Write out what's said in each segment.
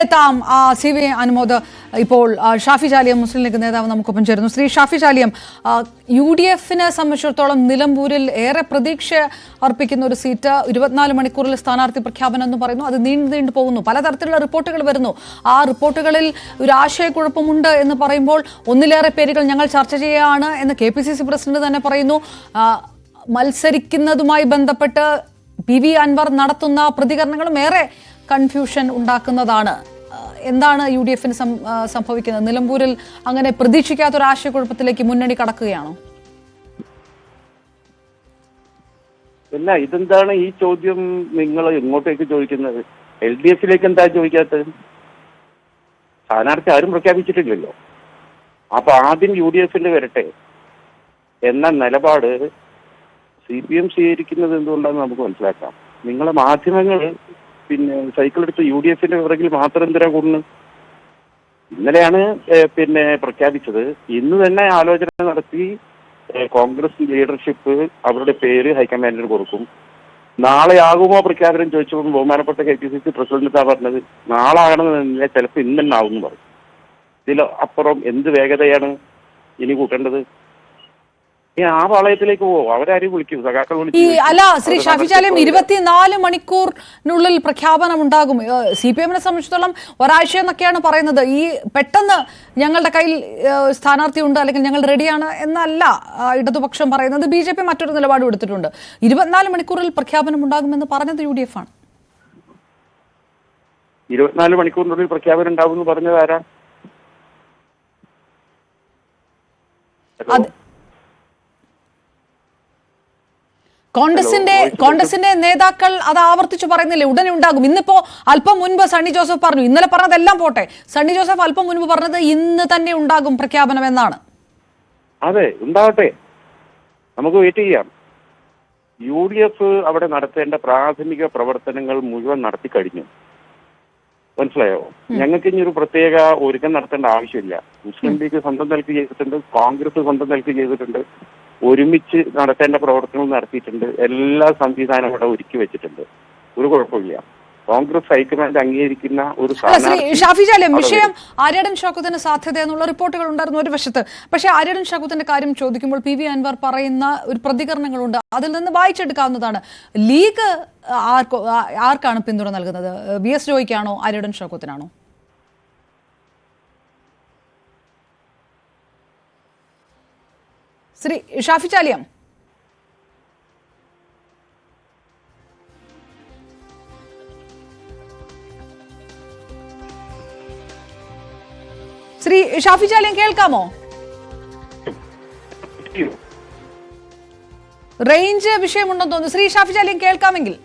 എത്താം C V Anumod. ഇപ്പോൾ ഷാഫി ചാലിയം മുസ്ലിം league നേതാവ് നമുക്കൊപ്പം ചേരുന്നു. ശ്രീ ഷാഫി ചാലിയം, UDF-നെ സംബന്ധിച്ചിടത്തോളം നിലമ്പൂരിൽ ഏറെ പ്രതീക്ഷ അർപ്പിക്കുന്ന ഒരു സീറ്റ് 24 മണിക്കൂറിൽ സ്ഥാനാർത്ഥി പ്രഖ്യാപനം എന്ന് പറയുന്നു. അത് നീണ്ടു പോകുന്നു. പലതരത്തിലുള്ള റിപ്പോർട്ടുകൾ വരുന്നു. ആ റിപ്പോർട്ടുകളിൽ ഒരു ആശയക്കുഴപ്പമുണ്ട് എന്ന് പറയുമ്പോൾ ഒന്നിലേറെ പേരുകൾ ഞങ്ങൾ ചർച്ച ചെയ്യുകയാണ് എന്ന് KPCC പ്രസിഡന്റ് തന്നെ പറയുന്നു. മത്സരിക്കുന്നതുമായി ബന്ധപ്പെട്ട് PV അൻവർ നടത്തുന്ന പ്രതികരണങ്ങളും ഏറെ കൺഫ്യൂഷൻ ഉണ്ടാക്കുന്നതാണ്. എന്താണ് UDF-ന് സംഭവിക്കുന്നത്? നിലമ്പൂരിൽ അങ്ങനെ പ്രതീക്ഷിക്കാത്തൊരു ആശയക്കുഴപ്പത്തിലേക്ക് മുന്നണി കടക്കുകയാണോ? ഇല്ല, ഇതെന്താണ് ഈ ചോദ്യം നിങ്ങൾ ഇങ്ങോട്ടേക്ക് ചോദിക്കുന്നത്? LDF-ലേക്ക് എന്താ ചോദിക്കാത്തത്? സ്ഥാനാർത്ഥി ആരും പ്രഖ്യാപിച്ചിട്ടില്ലല്ലോ. അപ്പൊ ആദ്യം UDF-ന്റെ വരട്ടെ എന്ന നിലപാട് CPM സ്വീകരിക്കുന്നത് എന്തുകൊണ്ടാണെന്ന് നമുക്ക് മനസ്സിലാക്കാം. നിങ്ങളെ മാധ്യമങ്ങൾ സൈക്കിൾ എടുത്ത് UDF-ന്റെ പിറകിൽ മാത്രം എന്തിനാ കൂടുന്നു? ഇന്നലെയാണ് പ്രഖ്യാപിച്ചത്. ഇന്ന് തന്നെ ആലോചന നടത്തി കോൺഗ്രസ് ലീഡർഷിപ്പ് അവരുടെ പേര് ഹൈക്കമാൻഡിന് കൊടുക്കും. നാളെ ആകുമോ പ്രഖ്യാപനം ചോദിച്ചപ്പോൾ ബഹുമാനപ്പെട്ട KPCC പ്രസിഡന്റ് എന്താ പറഞ്ഞത്? നാളെ ആകണമെന്നില്ല, ചിലപ്പോൾ ഇന്ന് തന്നെ ആവും എന്ന് പറയും. ഇതിൽ അപ്പുറം എന്ത് വേഗതയാണ് ഇനി കൂട്ടേണ്ടത്? ആ പാളയത്തിലേക്ക് പോകും. അവരാരും വിളിക്കും, സഖാക്കൾ വിളിക്കും. അല്ല, ശ്രീ ഷാഫി ചാലിയം, 24 മണിക്കൂറിനുള്ളിൽ പ്രഖ്യാപനം ഉണ്ടാകും. CPM-നെ സംബന്ധിച്ചിടത്തോളം ഒരാഴ്ച എന്നൊക്കെയാണ് പറയുന്നത്. ഈ പെട്ടെന്ന് ഞങ്ങളുടെ കയ്യിൽ സ്ഥാനാർത്ഥി ഉണ്ട് അല്ലെങ്കിൽ ഞങ്ങൾ റെഡിയാണ് എന്നല്ല ഇടതുപക്ഷം പറയുന്നത്. BJP മറ്റൊരു നിലപാട് എടുത്തിട്ടുണ്ട്. 24 മണിക്കൂറിൽ പ്രഖ്യാപനം ഉണ്ടാകുമെന്ന് പറഞ്ഞത് UDF ആണ്. 24 മണിക്കൂറിനുള്ളിൽ പ്രഖ്യാപനം ഉണ്ടാകുമെന്ന് പറഞ്ഞത് ആരാ? കോൺഗ്രസിന്റെ നേതാക്കൾ അത് ആവർത്തിച്ചു പറയുന്നില്ലേ ഉടനെ ഉണ്ടാകും? ഇന്നിപ്പോ അല്പം മുൻപ് സണ്ണി ജോസഫ് പറഞ്ഞു, ഇന്നലെ പറഞ്ഞതെല്ലാം പോട്ടെ, സണ്ണി ജോസഫ് അല്പം മുൻപ് പറഞ്ഞത് ഇന്ന് തന്നെ ഉണ്ടാകും പ്രഖ്യാപനം എന്നാണ്. അതെ, ഉണ്ടാവട്ടെ, നമുക്ക് വെയിറ്റ് ചെയ്യാം. UDF അവിടെ നടത്തേണ്ട പ്രാഥമിക പ്രവർത്തനങ്ങൾ മുഴുവൻ നടത്തി കഴിഞ്ഞു. മനസ്സിലായോ? ഞങ്ങൾക്ക് ഇനി ഒരു പ്രത്യേക ഒരുക്കം നടത്തേണ്ട ആവശ്യമില്ല. മുസ്ലിം ലീഗ് സ്വന്തം നിലക്ക് ചെയ്തിട്ടുണ്ട്, കോൺഗ്രസ് സ്വന്തം നിലക്ക് ചെയ്തിട്ടുണ്ട്, ഒരുമിച്ച് നടത്തേണ്ട പ്രവർത്തനങ്ങൾ നടത്തിയിട്ടുണ്ട്. എല്ലാ സംവിധാനവും ഇവിടെ ഒരുക്കി വെച്ചിട്ടുണ്ട്. ഒരു കുഴപ്പമില്ല. കോൺഗ്രസ് ഹൈക്കമാൻഡ് അംഗീകരിക്കുന്ന ഒരു ഷാഫി ചാലിയം, വിഷയം ആര്യടൻ ഷൗക്കത്തിന് സാധ്യത എന്നുള്ള റിപ്പോർട്ടുകൾ ഉണ്ടായിരുന്നു ഒരു വശത്ത്. പക്ഷേ ആര്യടൻ ഷൗക്കത്തിന്റെ കാര്യം ചോദിക്കുമ്പോൾ PV അൻവർ പറയുന്ന ഒരു പ്രതികരണങ്ങളുണ്ട്. അതിൽ നിന്ന് വായിച്ചെടുക്കാവുന്നതാണ്. ലീഗ് ആർക്കാണ് പിന്തുണ നൽകുന്നത്? VS ജോയിക്കാണോ ആര്യടൻ ഷൗക്കത്തിനാണോ? ശ്രീ ഷാഫി ചാലിയം, ശ്രീ ഷാഫി ചാലിയം കേൾക്കാമോ? റേഞ്ച് വിഷയമുണ്ടെന്ന് തോന്നുന്നു. ശ്രീ ഷാഫി ചാലിയം കേൾക്കാമെങ്കിൽ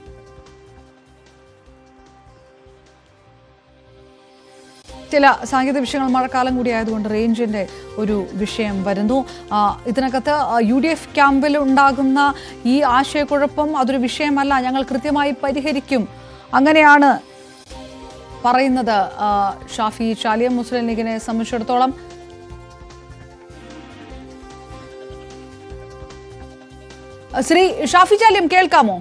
ചില സാങ്കേതിക വിഷയങ്ങൾ, മഴക്കാലം കൂടി ആയതുകൊണ്ട് റേഞ്ചിന്റെ ഒരു വിഷയം വരുന്നു. ഇതിനകത്ത് UDF ക്യാമ്പിൽ ഉണ്ടാകുന്ന ഈ ആശയക്കുഴപ്പം അതൊരു വിഷയമല്ല, ഞങ്ങൾ കൃത്യമായി പരിഹരിക്കും, അങ്ങനെയാണ് പറയുന്നത് ഷാഫി ചാലിയം. മുസ്ലിം ലീഗിനെ സംബന്ധിച്ചിടത്തോളം ശ്രീ ഷാഫി ചാലിയം കേൾക്കാമോ?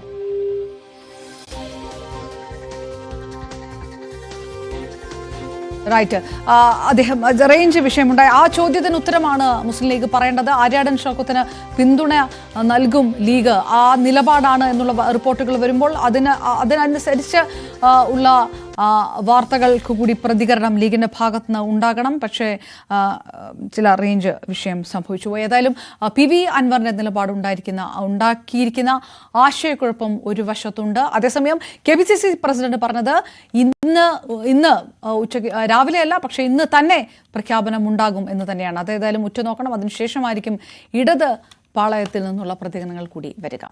റൈറ്റ്, അദ്ദേഹം റേഞ്ച് വിഷയമുണ്ടായി. ആ ചോദ്യത്തിന് ഉത്തരമാണ് മുസ്ലിം ലീഗ് പറയേണ്ടത്. ആര്യാടൻ ഷൗക്കത്തിന് പിന്തുണ നൽകും ലീഗ്, ആ നിലപാടാണ് എന്നുള്ള റിപ്പോർട്ടുകൾ വരുമ്പോൾ അതിനനുസരിച്ച് ഉള്ള വാർത്തകൾക്ക് കൂടി പ്രതികരണം ലീഗിന്റെ ഭാഗത്തുനിന്ന് ഉണ്ടാകണം. പക്ഷേ ചില റേഞ്ച് വിഷയം സംഭവിച്ചു. ഏതായാലും PV അൻവറിന്റെ ഉണ്ടാക്കിയിരിക്കുന്ന ആശയക്കുഴപ്പം ഒരു വശത്തുണ്ട്. അതേസമയം KPCC പ്രസിഡന്റ് പറഞ്ഞത് ഇന്ന് ഉച്ചയ്ക്ക് രാവിലെയല്ല, പക്ഷേ ഇന്ന് തന്നെ പ്രഖ്യാപനം ഉണ്ടാകും എന്ന് തന്നെയാണ്. അതേതായാലും ഉറ്റുനോക്കണം. അതിനുശേഷമായിരിക്കും ഇടത് പാളയത്തിൽ നിന്നുള്ള പ്രതികരണങ്ങൾ കൂടി വരിക.